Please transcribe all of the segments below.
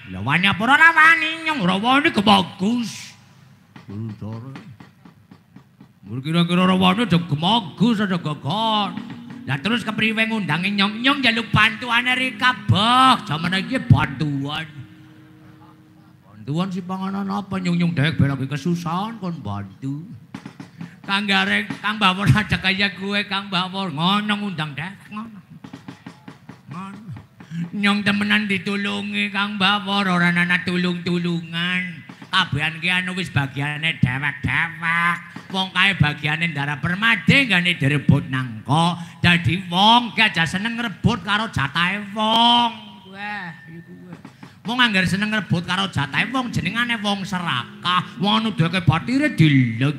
Lah wani apa ora wani nyong ora wani gemogus. Mur kira-kira ora wani aja gemogus aja gegon. Lah terus kepriwe ngundangi nyong-nyong njaluk bantuane Rika Bok. Jamane iki bantuan. Bantuan si panganan apa nyong-nyong dewek ben lagi kesusahan kon bantu. Kang Gareng, Kang Bawor aja kaya gue Kang Bawor ngono ngundang dewek ngono. Nyong temenan ditulungi Kang Bawor ora ana tulung-tulungan. Kabehan ki anu wis bagiane dewek-dewek. Wong kae bagiane ndara permade gane direbut nangko. Dadi wong ki aja seneng ngrebut karo jatahe wong. Wah, iku kuwe. Wong anggar seneng ngrebut karo jatahe wong jenengane wong serakah. Wong anu dheke batire dileg.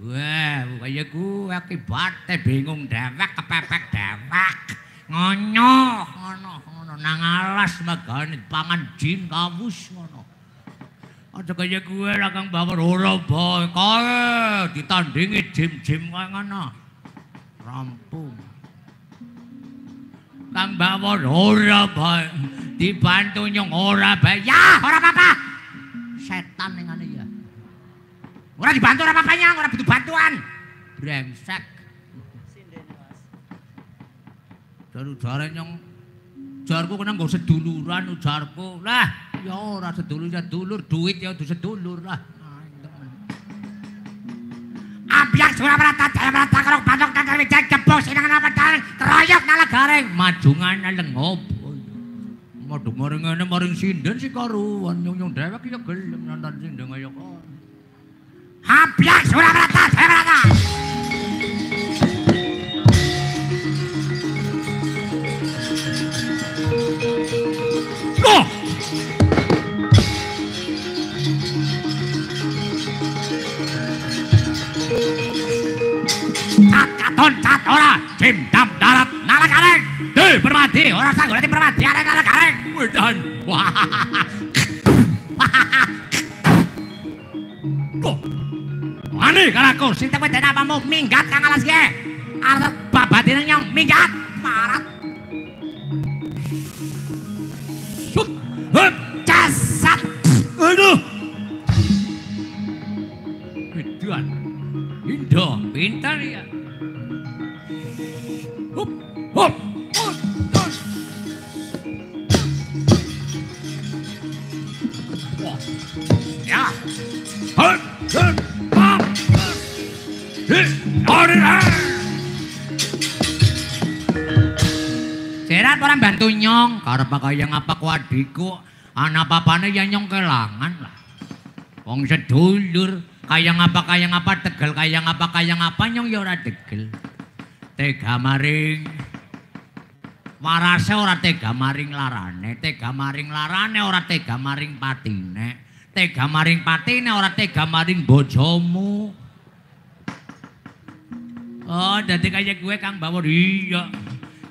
Wah, kaya kuwe akibate bingung dewek kepepek dewek. Ngono nang alas megane pangan jin kawus ngono. Aja kaya gue lah Kang Bawor ora bae kae ditandingi jim-jim kaya ngono. Rampung. Kang Bawor ora bae dibantu nyong ora bae. Ya, ora apa-apa. Setan ning ngene ya. Ora dibantu ora apa-apa nyong, ora butuh bantuan. Brengsek. Jare nyong jarku kena nggo seduluran ujarku. Lah, ya ora sedulur ya dulur, duit ya sedulur lah. Abyak Suraprata Jaya Prata karo Bandung kang wijak jebos sinengan apa bareng keroyok nala gareng majungan lengop. Modho maring ngene maring sinden si karuan nyung-nyung dhewek ya gelem nonton sinden kaya kono. Abyak Suraprata Jaya Prata. Toncat ora cimdam darat nala gareng di permadi ora sanggup di permadi ada nala gareng wedan wani kalaku sing tewe den apamu minggat kang alas ge arep babadine nyong minggat marat jasad aduh wedan Indo pintar ya. Hop. Ya. Hop. Serat orang bantu nyong, karep kaya ngapa ku adikku, ana papane ya nyong kelangan lah. Wong sedulur, kaya ngapa tegel, kaya ngapa nyong ya ora tegel. Tega maring warase ora tega maring larane, tega maring larane ora tega maring patine, tega maring patine ora tega maring bojomu. Oh, dadi kaya gue Kang Bawor iya.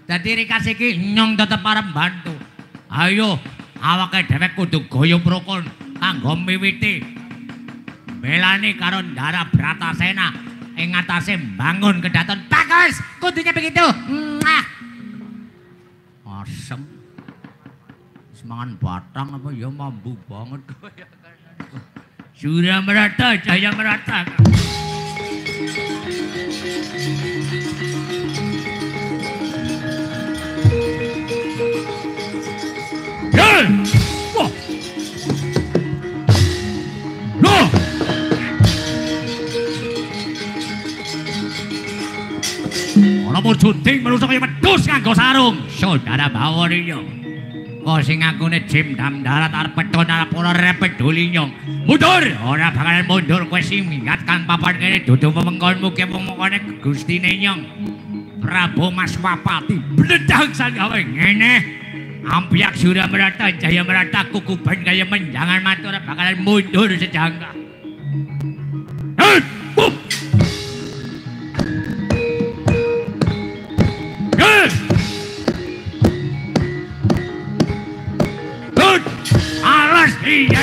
Dadi rikas iki nyong tetep arep bantu. Ayo, awake dhewek kudu guyub rukun kanggo miwiti belani karo Ndara Bratasena ing atase mbangun kedaton. Bagus, kudunya begitu. Asem. Semangan batang apa ya mambu banget kowe. Surya merata, cahaya merata. Wah. Loh. Ana mur junting manusa kaya wedhus nganggo sarung. Saudara Bawor nyong. Kok sing ngakune cimdam darat arep peton arep ora peduli nyong. Mundur, ora bakalan mundur kowe sing minggat kang papan kene dudu wewengkonmu ki wewengkone Gustine nyong. Prabu Maswapati bledang sang gawe ngene. Ampiak Surya merata, Jaya merata, kukuban kaya menjangan matur bakalan mundur sejangka. Alas iya,